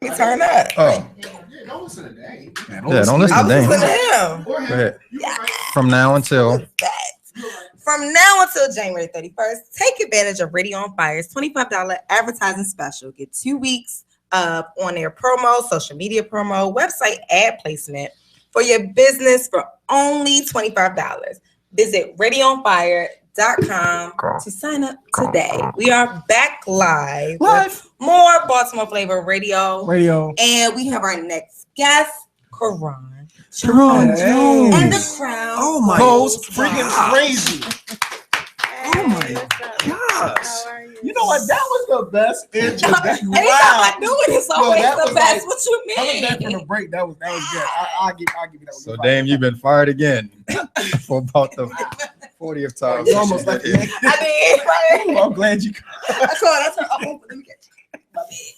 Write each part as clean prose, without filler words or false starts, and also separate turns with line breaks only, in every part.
me turn up.
Oh.
Yeah, don't listen to Dane.
Yeah, don't listen
I
to
was
Dane.
listening to him.
Go ahead.
Go ahead.
Yeah.
From now until.
From now until January 31st, take advantage of Radio on Fire's $25 advertising special. Get 2 weeks of on air promo, social media promo, website ad placement for your business for only $25. Visit radioonfire.com to sign up today. We are back live with more Baltimore Flavor Radio. And we have our next guest, Carronne.
Carronne Jones.
And the crowd.
Oh my
Goes freaking crazy.
Oh my
gosh. You know what? That was the best intro.
Anytime I do it, it's always
that
the
was
best.
like-
What you
Coming
mean?
back from the break, that was good. I'll give you that.
So, Dame, you've been fired again for about the 40th time.
It's almost like
I mean,
well, I'm glad you.
that's all.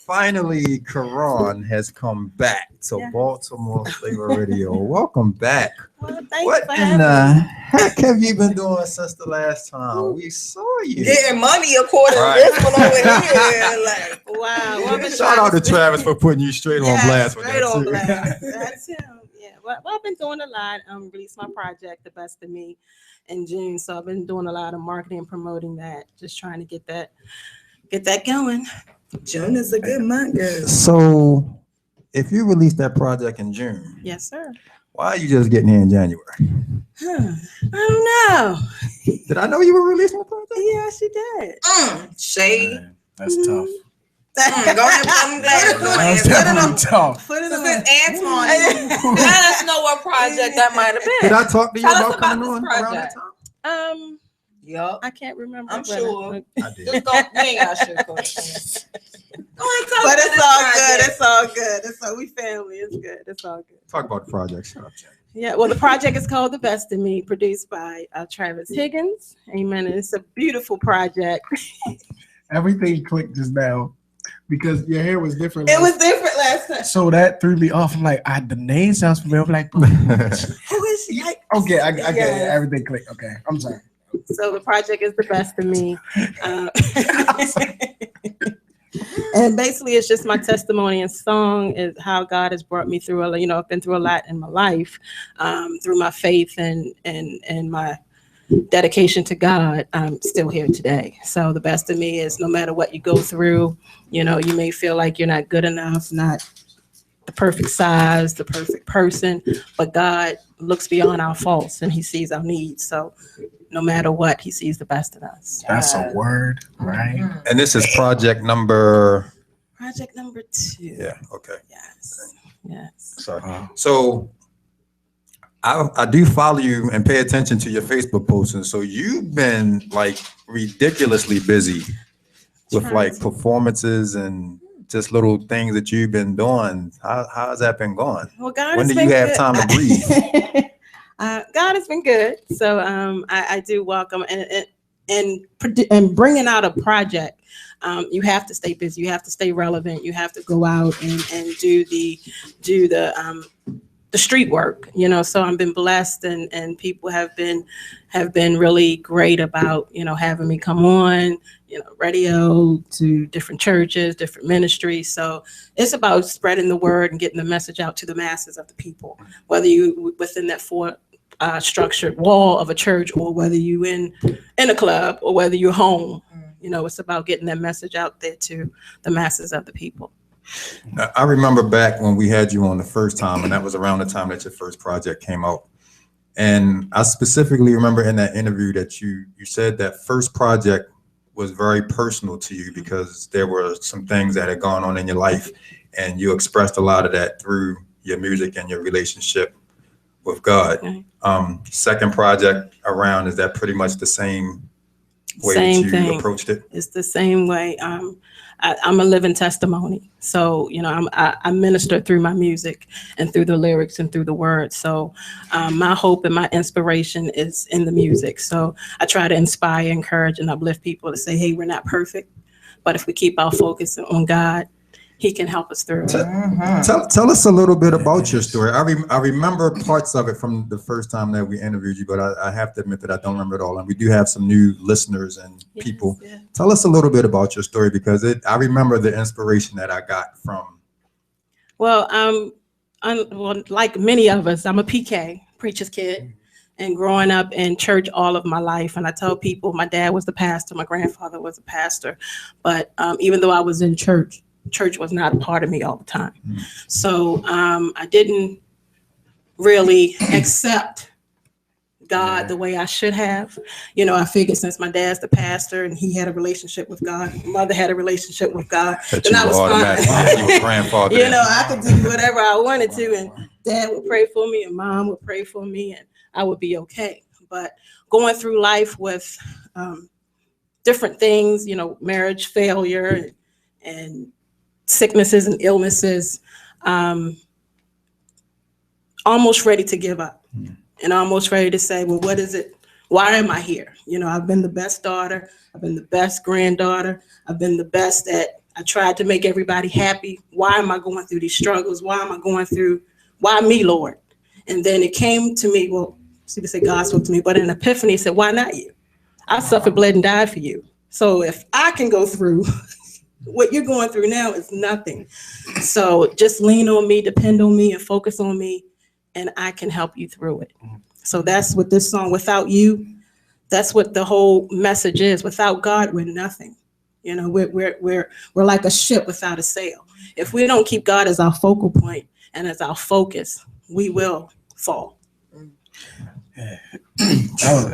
Finally, Carronne has come back to
Yes.
Baltimore Flavor Radio. Welcome back.
Well, thanks
What
for
in
having
the
me.
heck have you been doing since the last time we saw you?
Getting money according to this one over here. Like,
Wow. Well, I've been
Shout out to Travis for putting you straight on blast with
straight
that
on
too.
blast.
That's him. Yeah. Well, I've been doing a lot. Released my project, The Best of Me, in June. So I've been doing a lot of marketing and promoting that. Just trying to get that going.
June is a good month, girl.
So, if you released that project in June,
Yes, sir.
why are you just getting here in January?
I don't know.
Did I know you were releasing the project?
Yeah, she did.
Shade.
That's tough.
Go ahead. I'm glad you're doing
That's
it. Put it
definitely
on.
tough.
Put it
Since
on.
it's Antoine, let us know what project that might have
Did
been.
I talk to you
Tell us
about
about
coming
this
on around that
project.
time?
Yup.
I can't remember.
I'm
but-
sure.
I did.
Just go. You ain't got shit questions. Go ahead, tell
But
us
it's
about
all
this
good.
project.
It's all good. It's all we family. It's good. It's all good.
Talk about the project. Shut up, Jen.
Yeah, well, the project is called The Best of Me, produced by Travis Higgins. Amen. And it's a beautiful project.
Everything clicked just now because your hair was different.
It was different last time.
So that threw me off. I'm like, the name sounds familiar. I'm like,
Who is she?
okay, I get it.
Yes.
Everything clicked. Okay, I'm sorry.
So the project is The Best of Me. And basically, it's just my testimony and song is how God has brought me through. I've been through a lot in my life, through my faith and my dedication to God. I'm still here today. So the best of me is no matter what you go through, you may feel like you're not good enough, not the perfect size, the perfect person, but God looks beyond our faults and He sees our needs. So no matter what, He sees the best in us.
That's a word, right?
And this is project number.
Project number 2.
Yeah. Okay.
Yes.
Sorry. So I do follow you and pay attention to your Facebook posts, and so you've been like ridiculously busy with like performances and just little things that you've been doing. How has that been going?
Well, God
When
has
do you
been
have
good.
time to breathe?
God has been good. So I do welcome and bringing out a project. You have to stay busy. You have to stay relevant. You have to go out and do the street work. So I've been blessed, and people have been really great about having me come on radio to different churches, different ministries. So it's about spreading the word and getting the message out to the masses of the people, whether you within that structured wall of a church or whether you in a club or whether you're home. It's about getting that message out there to the masses of the people.
Now, I remember back when we had you on the first time, and that was around the time that your first project came out. And I specifically remember in that interview that you said that first project was very personal to you because there were some things that had gone on in your life, and you expressed a lot of that through your music and your relationship with God.
Okay.
Second project around, is that pretty much the same way
Same
that you
thing.
approached it?
It's the same way. I'm a living testimony. So, I minister through my music and through the lyrics and through the words. So my hope and my inspiration is in the music. So I try to inspire, encourage, and uplift people to say, hey, we're not perfect, but if we keep our focus on God, He can help us through.
Tell us a little bit about your story. I remember parts of it from the first time that we interviewed you, but I have to admit that I don't remember it all. And we do have some new listeners and people.
Yes.
Tell us a little bit about your story, because I remember the inspiration that I got from
Well, well, like many of us, I'm a PK, preacher's kid, and growing up in church all of my life. And I tell people my dad was the pastor, my grandfather was a pastor. But even though I was in church, church was not a part of me all the time. So I didn't really accept God the way I should have. You know, I figured since my dad's the pastor and he had a relationship with God, my mother had a relationship with God,
That
then
you
I
were
was
automatic.
fine.
You were grandfather.
You know, I could do whatever I wanted to, and dad would pray for me and mom would pray for me, and I would be okay. But going through life with different things, you know, marriage failure and sicknesses and illnesses, almost ready to give up and almost ready to say, well, what is it? Why am I here? You know, I've been the best daughter. I've been the best granddaughter. I've been the best at, I tried to make everybody happy. Why am I going through these struggles? Why me, Lord? And then it came to me, well, so you could say God spoke to me, but an epiphany said, why not you? I suffered, bled, and died for you. So if I can go through what you're going through now is nothing. So just lean on me, depend on me, and focus on me, and I can help you through it. So that's what this song, Without You, that's what the whole message is. Without God, we're nothing. You know, we're like a ship without a sail. If we don't keep God as our focal point and as our focus, we will fall.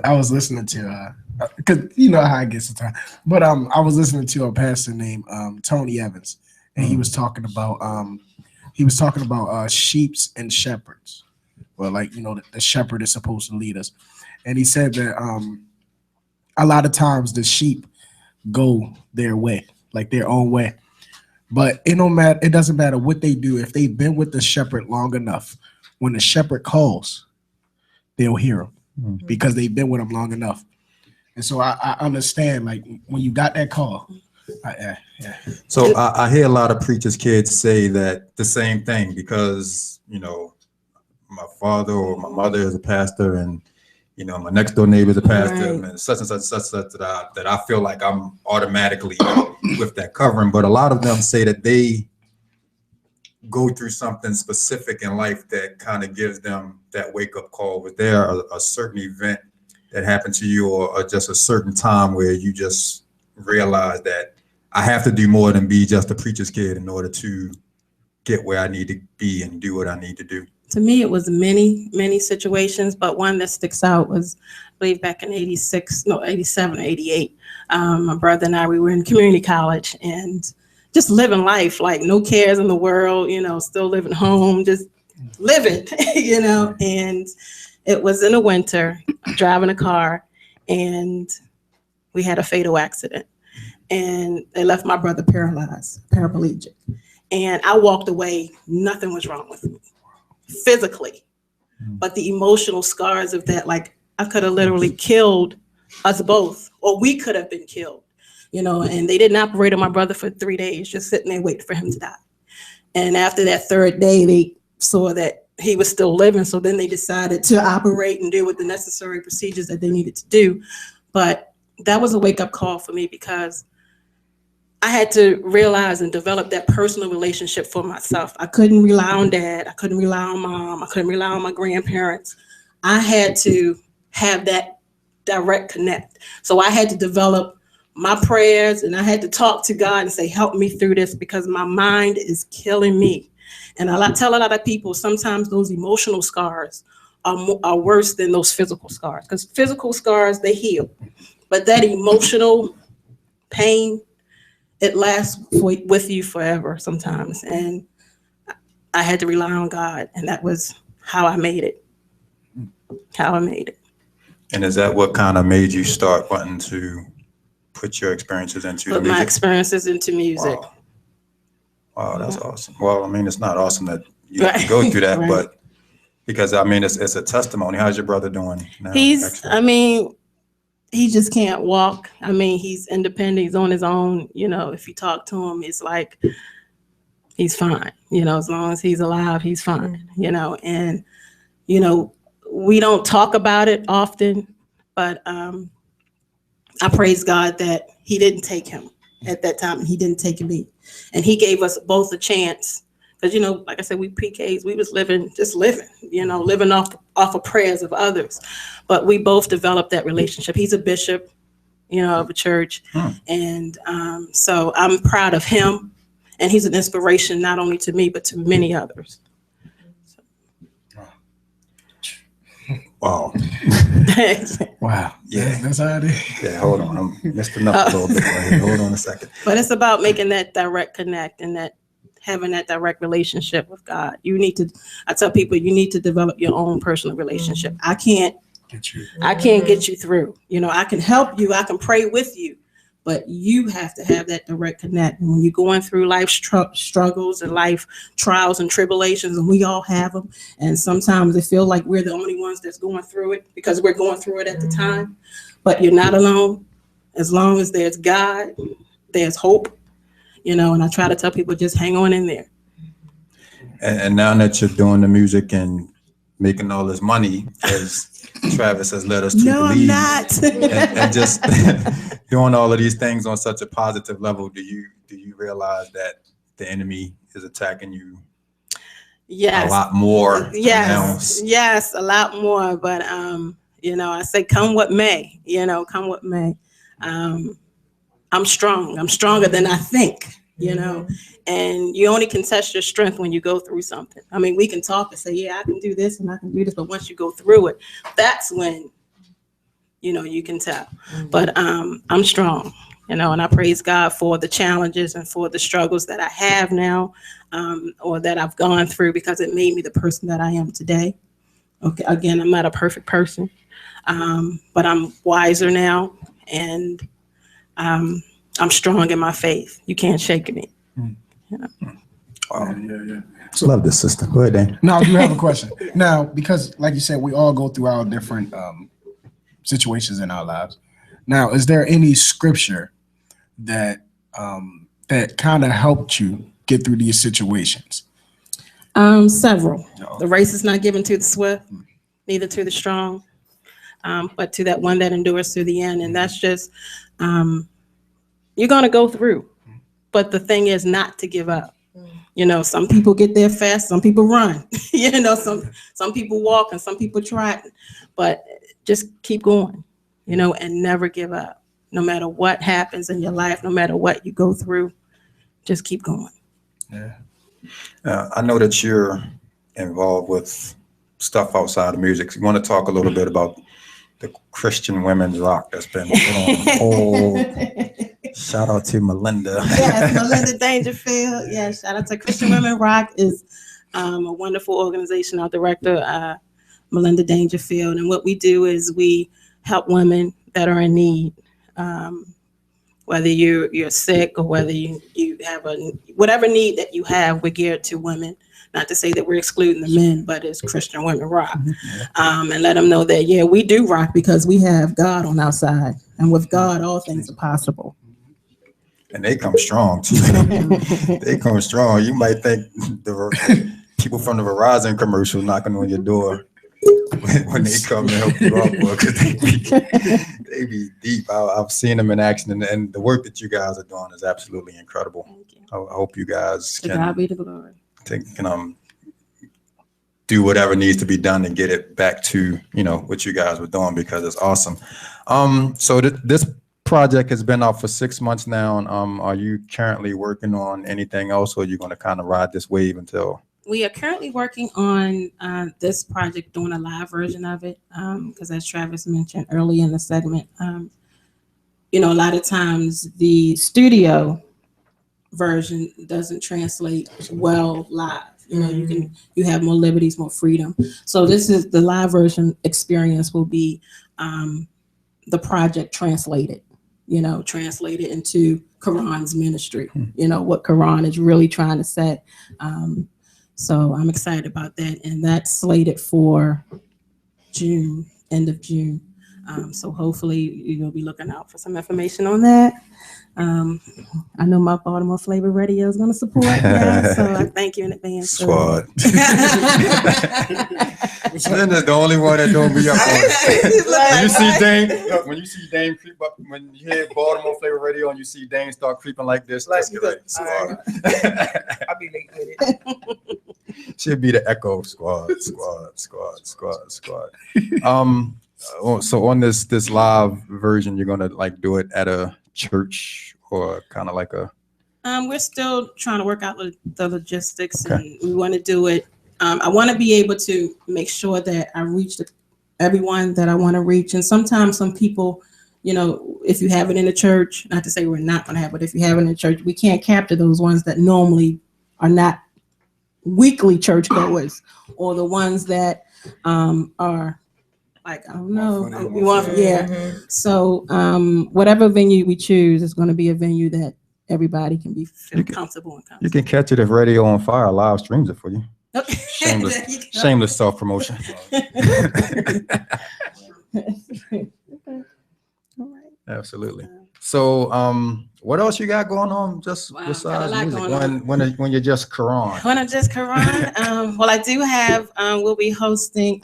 I was listening to because you know how I get sometimes, but I was listening to a pastor named Tony Evans, and he was talking about sheeps and shepherds. Well, like, you know, the shepherd is supposed to lead us, and he said that a lot of times the sheep go their way, like their own way, but it doesn't matter what they do. If they've been with the shepherd long enough, when the shepherd calls, they'll hear him because they've been with him long enough. And so I understand, like, when you got that call. Yeah.
So I hear a lot of preachers' kids say that the same thing because, you know, my father or my mother is a pastor, and, you know, my next door neighbor is a pastor,
Right.
and such that I feel like I'm automatically with that covering. But a lot of them say that they go through something specific in life that kind of gives them that wake up call. Was there a certain event that happened to you, or just a certain time where you just realized that I have to do more than be just a preacher's kid in order to get where I need to be and do what I need to do?
To me, it was many situations, but one that sticks out was, I believe, back in 87, 88. My brother and I, we were in community college and just living life, like no cares in the world, you know, still living home, just living, you know. And it was in the winter, driving a car, and we had a fatal accident. And they left my brother paralyzed, paraplegic. And I walked away, nothing was wrong with me physically, but the emotional scars of that, like I could have literally killed us both, or we could have been killed, you know. And they didn't operate on my brother for 3 days, just sitting there waiting for him to die. And after that third day, they saw that he was still living, so then they decided to operate and do with the necessary procedures that they needed to do. But that was a wake-up call for me, because I had to realize and develop that personal relationship for myself. I couldn't rely on dad. I couldn't rely on mom. I couldn't rely on my grandparents. I had to have that direct connect. So I had to develop my prayers, and I had to talk to God and say, help me through this, because my mind is killing me. And I tell a lot of people, sometimes those emotional scars are worse than those physical scars, because physical scars, they heal. But that emotional pain, it lasts with you forever sometimes. And I had to rely on God, and that was how I made it.
And is that what kind of made you start wanting to put your experiences into
Put
music?
my experiences into music.
Wow, that's awesome. Well, I mean, it's not awesome that you have to go through that,
Right.
but because, I mean, it's a testimony. How's your brother doing now?
He just can't walk. I mean, he's independent. He's on his own. You know, if you talk to him, it's like he's fine. You know, as long as he's alive, he's fine. You know, and, you know, we don't talk about it often, but I praise God that he didn't take him at that time, and he didn't take me. And he gave us both a chance Because, you know, like I said, we PKs, we was living, you know, living off of prayers of others. But we both developed that relationship. He's a bishop, you know, of a church. And so I'm proud of him. And he's an inspiration not only to me, but to many others.
Wow.
Wow.
Yeah.
That's how it is.
Yeah, hold on. I'm messing up a little bit right here. Hold on a second.
But it's about making that direct connect and that having that direct relationship with God. I tell people, you need to develop your own personal relationship. I can't get you through. You know, I can help you. I can pray with you. But you have to have that direct connect. And when you're going through life struggles and life trials and tribulations, and we all have them, and sometimes it feels like we're the only ones that's going through it because we're going through it at the time. But you're not alone. As long as there's God, there's hope, you know, and I try to tell people, just hang on in there.
And now that you're doing the music and making all this money, as Travis has led us to believe,
I'm not.
and just doing all of these things on such a positive level, do you realize that the enemy is attacking you a lot more?
Yes, a lot more. But you know, I say, come what may. You know, come what may. I'm strong. I'm stronger than I think. You know, and you only can test your strength when you go through something. I mean, we can talk and say, yeah, I can do this and I can do this, but once you go through it, that's when, you know, you can tell. But I'm strong, you know, and I praise God for the challenges and for the struggles that I have now, or that I've gone through, because it made me the person that I am today. Okay, again, I'm not a perfect person, but I'm wiser now, and I'm strong in my faith. You can't shake me. You know?
Wow.
Yeah.
So, love this sister. Go ahead, Dan.
Now, you have a question. Now, because like you said, we all go through our different situations in our lives. Now, is there any scripture that that kind of helped you get through these situations?
Several. The race is not given to the swift, neither to the strong, but to that one that endures to the end. And that's just, you're going to go through. But the thing is not to give up. You know, some people get there fast, some people run. You know, some people walk and some people try. But just keep going, you know, and never give up. No matter what happens in your life, no matter what you go through, just keep going.
Yeah.
I know that you're involved with stuff outside of music. You want to talk a little bit about the Christian women's rock that's been put on hold. Shout out to Melinda.
Yes, Melinda Dangerfield. Yes, shout out to Christian Women Rock. Is a wonderful organization. Our director, Melinda Dangerfield. And what we do is we help women that are in need. Whether you're sick or whether you have whatever need that you have, we're geared to women. Not to say that we're excluding the men, but it's Christian Women Rock. And let them know that, yeah, we do rock because we have God on our side. And with God, all things are possible.
And they come strong too. They come strong. You might think the people from the Verizon commercial knocking on your door when they come to help you out, because they be deep. I've seen them in action, and the work that you guys are doing is absolutely incredible.
Thank you.
I hope you guys
To God be the glory.
can do whatever needs to be done to get it back to, you know, what you guys were doing, because it's awesome. So this project has been out for 6 months now. And are you currently working on anything else, or are you going to kind of ride this wave until?
We are currently working on this project, doing a live version of it, because as Travis mentioned early in the segment, you know, a lot of times the studio version doesn't translate well live. You know, you have more liberties, more freedom. So this is the live version experience will be the project translated, you know, translated into Carronne's ministry, you know, what Carronne is really trying to say. So I'm excited about that. And that's slated for June, end of June. So hopefully you'll be looking out for some information on that. I know my Baltimore Flava Radio is going to support that, so I thank you in advance.
Squad. Slim is the only one that don't be up on it. When you see Dame, look, when you see Dame creep up, when you hear Baltimore Flava Radio and you see Dame start creeping like this, just get ready. Squad.
I'll be late with it.
She'll be the echo squad. So on this live version, you're gonna like do it at a church or kind of like a.
We're still trying to work out the logistics,
Okay.
and we want to do it. I want to be able to make sure that I reach everyone that I want to reach. And sometimes some people, you know, if you have it in the church, not to say we're not going to have it, if you have it in the church, we can't capture those ones that normally are not weekly churchgoers, or the ones that are like, I don't know, we want, yeah. So whatever venue we choose is going to be a venue that everybody can be feel comfortable and
You can catch it if Radio on Fire live streams it for you.
Okay.
Shameless self promotion. Absolutely. So, what else you got going on? Just
Wow,
besides
got a lot
music,
going on.
when you're just Carronne.
When I'm just Carronne, well, I do have. I will be hosting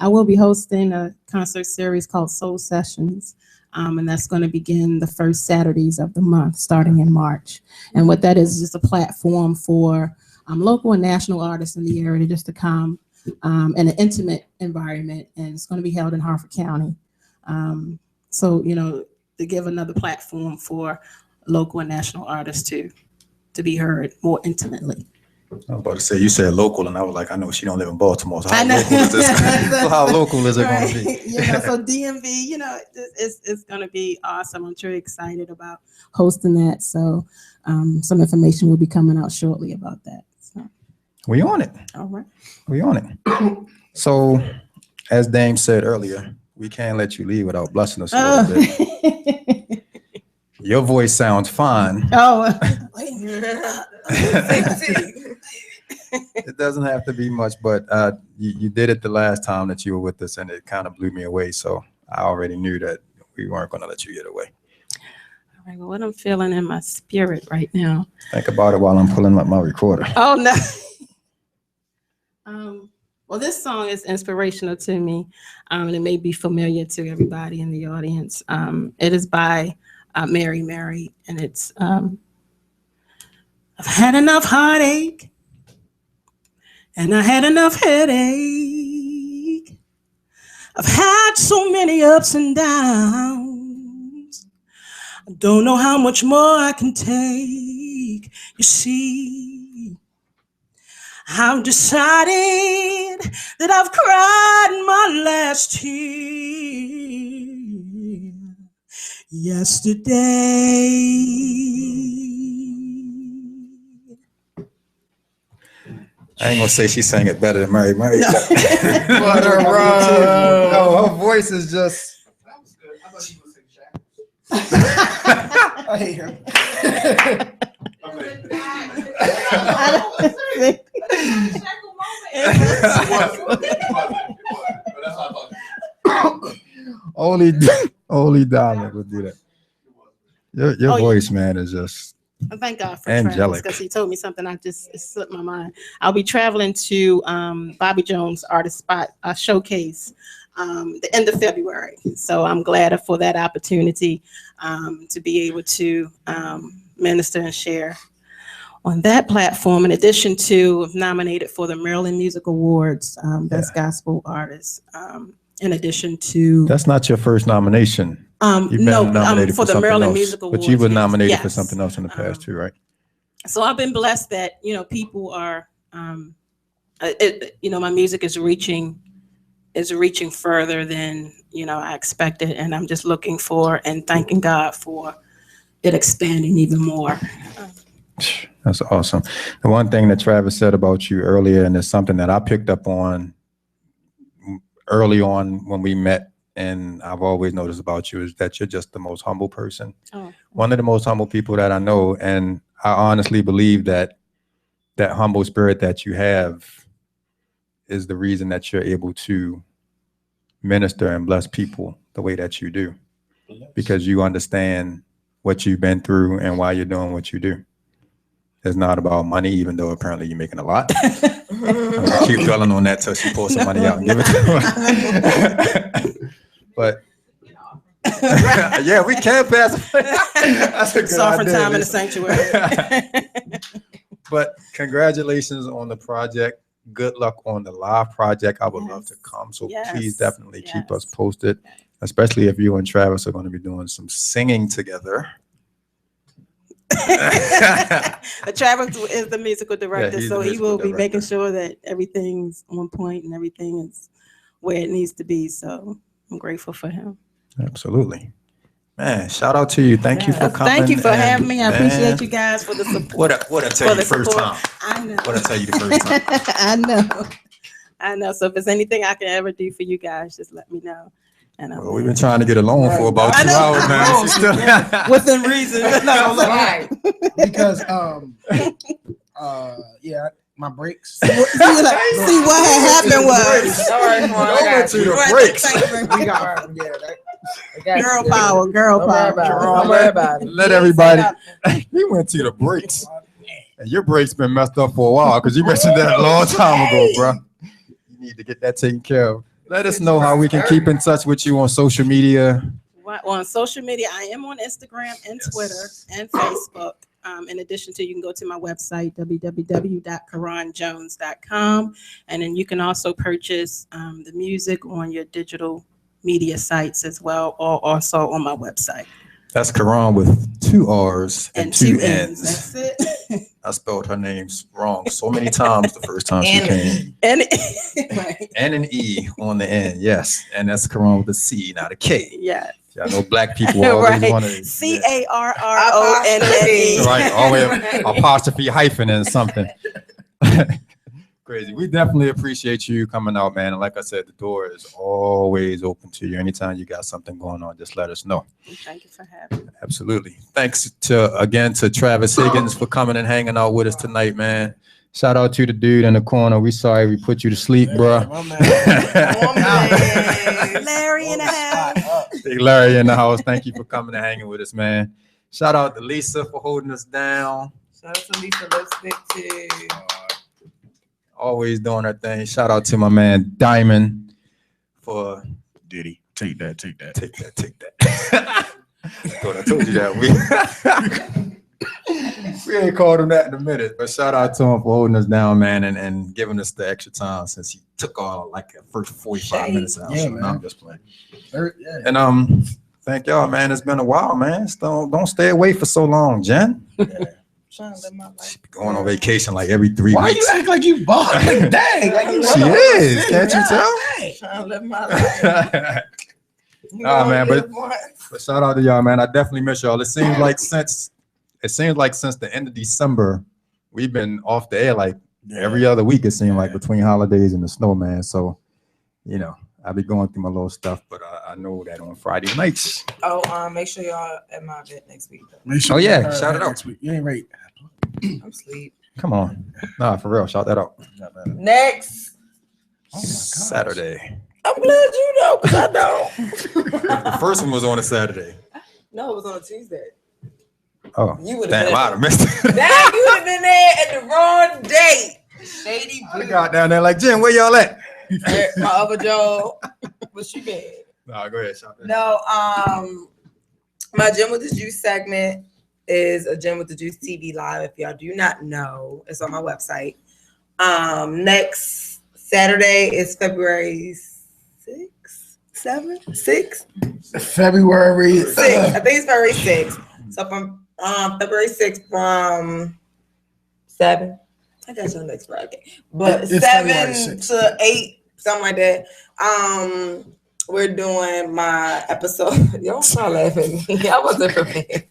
a concert series called Soul Sessions, and that's going to begin the first Saturdays of the month, starting in March. And what that is just a platform for local and national artists in the area just to come in an intimate environment, and it's going to be held in Harford County. So, you know, to give another platform for local and national artists to be heard more intimately.
I was about to say, you said local, and I was like, I know she don't live in Baltimore, so
I
how
know.
local is this? So how local is it
Right.
going to be?
You know, so DMV, you know, it's going to be awesome. I'm truly excited about hosting that. So some information will be coming out shortly about that. So,
We on it.
all right.
We on it. So, as Dame said earlier, we can't let you leave without blessing us a little bit. Your voice sounds fine.
Oh.
It doesn't have to be much, but you did it the last time that you were with us, and it kind of blew me away. So I already knew that we weren't going to let you get away.
All right. Well, what I'm feeling in my spirit right now.
Think about it while I'm pulling up my recorder.
Oh, no. Well, this song is inspirational to me, and it may be familiar to everybody in the audience. It is by Mary Mary, and it's I've had enough heartache, and I had enough headache. I've had so many ups and downs. I don't know how much more I can take. You see, I've decided that I've cried my last tear yesterday.
I ain't gonna say she sang it better than Mary Mary.
No.
What a run. No, her voice is just.
That was good. I thought you would say Shackles. I hate her.
Only Dominic would do that. Your voice, man, is just.
I thank God for
angelic.
because he told me something. It slipped my mind. I'll be traveling to Bobby Jones Artist Spot Showcase the end of February. So I'm glad for that opportunity to be able to minister and share on that platform. In addition to nominated for the Maryland Music Awards, Best Gospel Artist. In addition to
That's not your first nomination. You've been nominated
for the
something
Maryland
else,
Music Awards.
but you were nominated for
yes.
something else in the past too, right?
So I've been blessed that, you know, people are, my music is reaching further than, you know, I expected. And I'm just looking for and thanking God for it expanding even more.
That's awesome. The one thing that Travis said about you earlier, and it's something that I picked up on early on when we met, and I've always noticed about you, is that you're just the most humble person.
Oh.
One of the most humble people that I know. And I honestly believe that that humble spirit that you have is the reason that you're able to minister and bless people the way that you do, because you understand what you've been through and why you're doing what you do. is not about money, even though apparently you're making a lot. I'm gonna keep dwelling on that till she pulls some money out and give it to her. But yeah, we can pass. That's a good
Sovereign
idea.
time in the sanctuary.
But congratulations on the project. Good luck on the live project. I would love to come. So please definitely keep us posted, especially if you and Travis are going to be doing some singing together.
Travis is the musical director,
he's
so
the
he will
musical
be making
director.
sure that everything's on point and everything is where it needs to be. So I'm grateful for him.
Absolutely. Man, shout out to you. Thank you for coming.
Thank you for
and,
having me. I
man,
appreciate you guys for the support.
What I tell you the first time?
I know.
What I tell you the first time?
I know. So if there's anything I can ever do for you guys, just let me know. And
Well, we've been trying to get a loan for about 2 hours now. She's still
within reason.
Right.
Because yeah, my brakes.
See what had happened was
All right, come on, I got
to
you.
the breaks.
We got
girl power, girl power.
Don't worry about it.
Let everybody. We went to the breaks. And your brakes been messed up for a while because you mentioned that a long time ago, bro. You need to get that taken care of. Let us know how we can keep in touch with you on social media.
On social media, I am on Instagram and Twitter and Facebook. In addition to, you can go to my website, www.carronnejones.com. And then you can also purchase the music on your digital media sites as well, or also on my website.
That's Carronne with 2 R's and 2 N's.
That's it.
I spelled her name wrong so many times the first time she came.
And
And an E on the end, yes. And that's Carronne with a C, not a K.
yes.
I know black people always
Right.
want to.
CARRONNE.
Right, always apostrophe hyphen and something. Crazy. We definitely appreciate you coming out, man. And like I said, the door is always open to you. Anytime you got something going on, just let us know.
Thank you for having me.
Absolutely. Thanks to Travis Higgins for coming and hanging out with us tonight, man. Shout out to the dude in the corner. We sorry we put you to sleep, bro.
Larry in the house.
Big Larry in the house. Thank you for coming and hanging with us, man. Shout out to Lisa for holding us down.
Shout out to Lisa Lipstick too.
Always doing her thing. Shout out to my man Diamond for
Diddy. Take that.
take that. Thought I told you that. We ain't called him that in a minute, but shout out to him for holding us down, man, and giving us the extra time since he took all like the first 45 minutes out.
Yeah,
So
man.
now I'm just playing.
Yeah.
And thank y'all, man. It's been a while, man. So don't stay away for so long, Jen.
Trying to live my life.
She be going on vacation like every 3
Why
weeks.
you act like you bought? Like, dang, like you
She is. Can't you tell?
Trying to live my life. You
Nah,
only
man,
live once.
But shout out to y'all, man. I definitely miss y'all. It seems like since the end of December, we've been off the air like every other week. It seemed like between holidays and the snow, man. So, I'll be going through my little stuff, but I know that on Friday nights.
Oh, make sure y'all at my event next week. Though.
Make
Oh, yeah,
you
shout it out.
next week. You ain't right.
I'm asleep.
Come on. Nah, for real. Shout that out.
Next.
Oh my gosh.
Saturday.
I'm glad you know, because I don't.
The first one was on a Saturday.
No, it was on a Tuesday.
Oh,
You would
damn,
have
I'd have missed it.
been. Damn, you would have been there at the wrong date. Shady
I
Blue.
got down there like, Jen, where y'all at?
My other job. What she been?
Nah, go ahead. Shout that.
No, my Gym with the Juice segment is a Gym with the Juice TV live. If y'all do not know, it's on my website. Next Saturday is February 6th, 7th, 6th,
February
6th. I think it's February 6th. So from February 6th from 7. I got you next Friday, but
It's
7
February 6th.
to 8, something like that. We're doing my episode. Y'all start laughing at me. I wasn't prepared.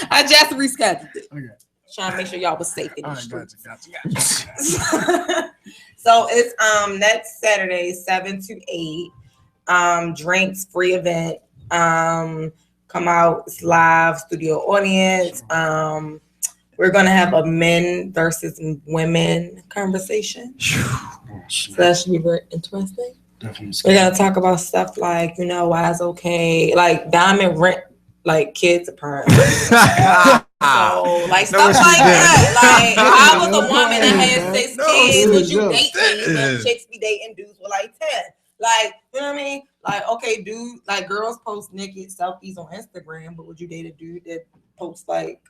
I just rescheduled it.
Okay.
Trying to make sure y'all was safe in
All
the
right,
streets.
gotcha.
So it's next Saturday, 7 to 8. Drinks, free event. Come out, it's live, studio audience. We're gonna have a men versus women conversation. So that should be very interesting.
Definitely.
We're gonna talk about stuff like, why it's okay, like diamond rent, like kids apparently. So like
No,
stuff
she
like
didn't.
that. Like I was a woman that had 6
No,
kids.
she
Would you
didn't.
date me? But chicks be dating dudes with like 10. Like, you know what I mean? Like, okay, dude, like girls post naked selfies on Instagram, but would you date a dude that posts like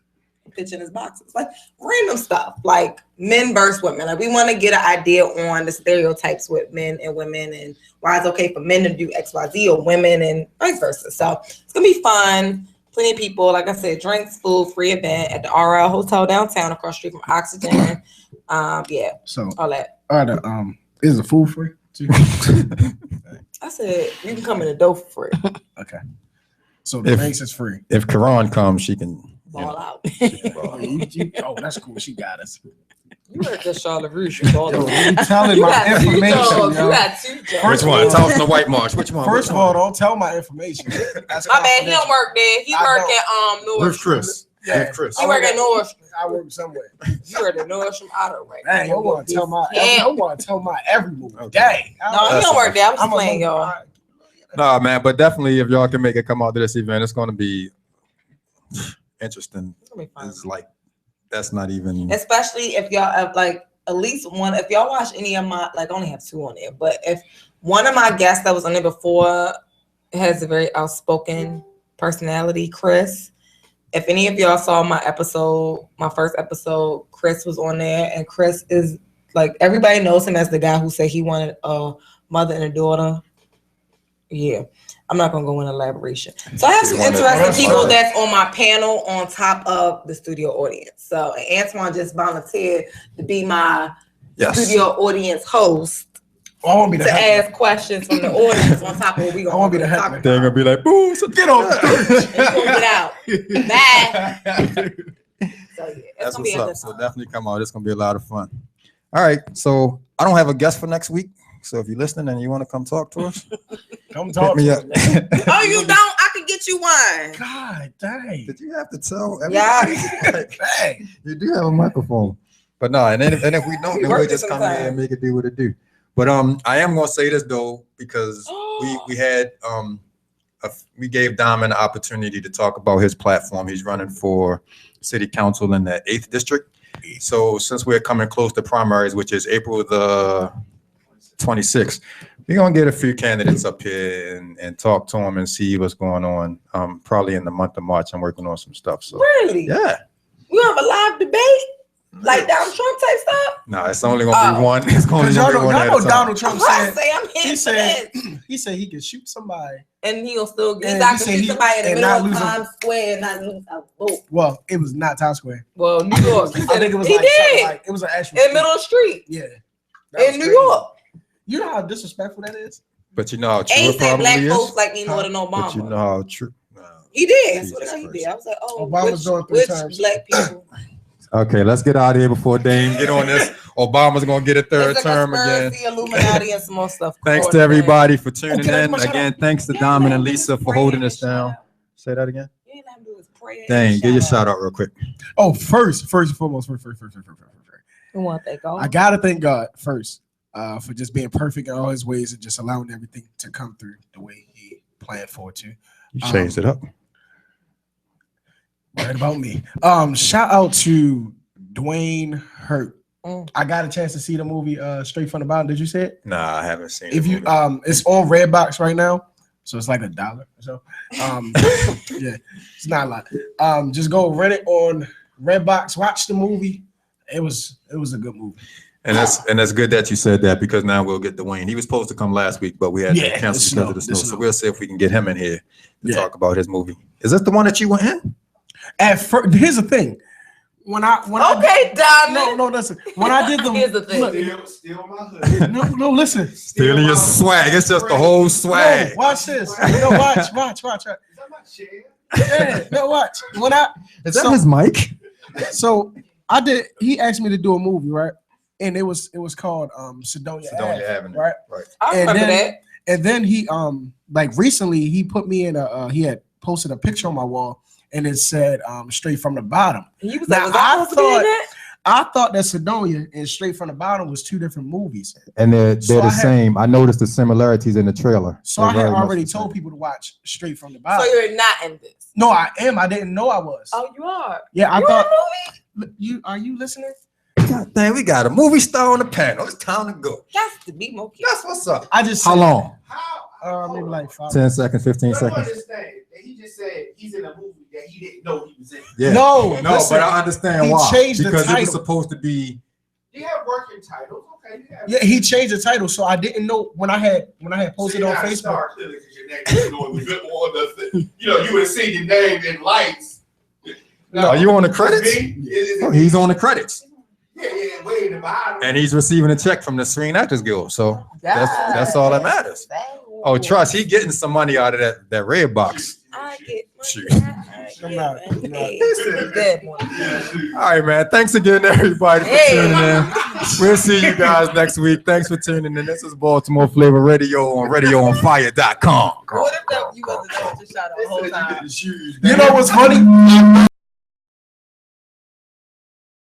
a picture in his boxes? Like random stuff. Like men versus women. Like we want to get an idea on the stereotypes with men and women and why it's okay for men to do XYZ or women and vice versa. So it's gonna be fun. Plenty of people, like I said, drinks, food, free event at the RL Hotel downtown across the street from Oxygen. Yeah,
So,
all that.
is the food free?
I said you can come in the door for free.
Okay. So the drinks is free.
If Carronne comes, she can
Ball out.
Oh, that's cool. She got us.
You heard that Charlotte Rouge. You ball
Yo,
out.
you telling
You
my
got 2
information,
jobs.
yo.
You got 2 jobs.
Which one? Tell us the white march. Which one?
First of all, don't tell my information. That's
My bad. He don't work there. He
I
work
don't.
at
With Chris.
Yeah.
With Chris.
He work at Nordstrom.
I work somewhere.
You work at Nordstrom Auto right
Dang, I want to tell my.
Yeah.
I want to tell my every move.
Okay.
Dang.
No, he don't work there. I'm just
I'm a
playing, y'all.
No, man, but definitely if y'all can make it come out to this event, it's going to be interesting.
It's gonna be fun.
It's like that's not even.
Especially if y'all have like at least one. If y'all watch any of my, like I only have 2 on there, but if one of my guests that was on there before has a very outspoken personality, Chris. If any of y'all saw my episode, my first episode, Chris was on there, and Chris is like everybody knows him as the guy who said he wanted a mother and a daughter. Yeah, I'm not gonna go in elaboration. So I have some interesting people that's on my panel on top of the studio audience. So Antoine just volunteered to be my studio audience host.
I want to be the
to
heckler.
ask questions from the audience on top of what we
I want to be the
talk
heckler.
about.
They're gonna be like, "Boo, so
Get on stage.
And you gonna get out. Bye. So yeah, it's
That's
gonna be
what's
a
up.
good
So
time.
definitely come out. It's gonna be a lot of fun. All right. So I don't have a guest for next week. So if you're listening and you want to come talk to us,
Come
hit
talk
me
to
up.
me.
Oh, you don't? I can get you one.
God dang.
Did you have to tell
Yeah.
everybody?
Dang.
You do have a microphone. But no, and if we don't,
We
then
work
we'll
it
just come here
sometime.
and make it do what it do. But I am gonna say this though, because we had we gave Dom an opportunity to talk about his platform. He's running for city council in the 8th district. So since we're coming close to primaries, which is April the 26th, we're gonna get a few candidates up here and talk to them and see what's going on. Probably in the month of March, I'm working on some stuff. So
Really?
yeah.
You have a live debate? Like Donald Trump type stuff?
No, it's only gonna be one. It's only
Because
gonna
y'all
be one at a
know
time.
Donald Trump
I
said
say I'm here
he
for
said
that.
he said he could shoot somebody.
And he'll still get
And
I
he
can
said
shoot
he-
somebody in the
and
middle
not
of
lose a-
Times Square and not lose a vote.
Well, it was not Times Square.
Well, New York. He
I
said
think it was
he
like something
did.
like it was an actual
In the middle of the street.
Yeah. That was
In New
crazy.
York.
You know how disrespectful that is?
But you know how true
And he
it
said black
probably
folks
is.
like me more than Obama.
But you know how true.
He did. That's
Jesus
what he
Christ.
did. I was like, oh,
Obama's doing 3
which
terms.
black people?
Okay, let's get out of here before Dame get on this. Obama's gonna get a third
It's a
term again.
conspiracy, Illuminati, and some more stuff.
Thanks to
going on.
everybody for tuning
Okay,
in.
shut up.
Again, thanks to
Yeah,
Dom
man,
and
do
Lisa
his
for
prayer
holding
and
us down.
shout out.
Say that again.
You ain't let him do his prayer.
Dang,
and
get your
shout
shout out real quick.
Oh, first and foremost, first.
We want that go.
I gotta thank God first for just being perfect in all his ways and just allowing everything to come through the way he planned for it to.
You changed it up.
Right about me. Shout out to Dwayne Hurt. I got a chance to see the movie Straight from the Bottom. Did you see it?
Nah, I haven't seen
If
the
you
movie.
it's on Redbox right now, so it's like $1 or so. Yeah, it's not a lot. Just go rent it on Redbox, watch the movie. It was a good movie.
And that's good that you said that, because now we'll get Dwayne. He was supposed to come last week, but we had to
Yeah,
cancel because of the
the
snow.
snow.
So we'll see if we can get him in here to
Yeah.
talk about his movie. Is this the one that you went in?
At first, here's the thing. When I
Okay, Diamond.
no, listen. When I did the
Here's the thing.
look,
Steal my hood.
no, listen.
Stealing your swag. It's just the whole
No,
swag.
watch this. No, watch.
Is that my share?
Yeah, no, watch. When I
Is that
so-
his mic?
so I did. He asked me to do a movie, right? And it was called Sedonia
Sedonia
Ave,
Avenue.
right?
Right.
I
And
remember
then-
that.
And then he like recently he put me in a he had posted a picture on my wall and it said Straight from the Bottom.
You was
Now,
like, was I
I
supposed to be in
thought-
that?
I thought that Sidonia and Straight from the Bottom was two different movies.
And they're
So
the
I had-
same. I noticed the similarities in the trailer.
So
They're
I had
very much
already
the same.
told people to watch Straight from the
So
Bottom.
you're not in this.
No, I am. I didn't know I was.
Oh, you are.
Yeah, I
You
thought
in a movie?
you are you listening?
God damn, we got a movie star on the panel. It's time to go.
That's the be more careful.
That's what's up.
I just
How
said-
long?
Maybe like 5.
10 seconds, 15
But I
seconds.
understand that he just said he's in a movie that he didn't know he was in.
Yeah.
No,
No,
listen,
but I understand
he
why.
changed the
Because it was
title.
supposed to be.
You have working titles, okay? You have
Yeah, he changed the title, so I didn't know when I had posted on Facebook.
Star clearly because your name is doing the good one. You know, you would have seen your name in lights.
Are you on the credits? Oh, he's on the credits,
Yeah, way in the bottom.
and he's receiving a check from the Screen Actors Guild. So that's all that matters. Oh, trust, he getting some money out of that red box.
I get
Shoot.
I'm not- I'm not-
Good one.
All right, man. Thanks again, everybody, for tuning in. We'll see you guys next week. Thanks for tuning in. This is Baltimore Flava Radio on radioonfire.com.
What if that you wasn't there to shot the whole time?
You know what's funny?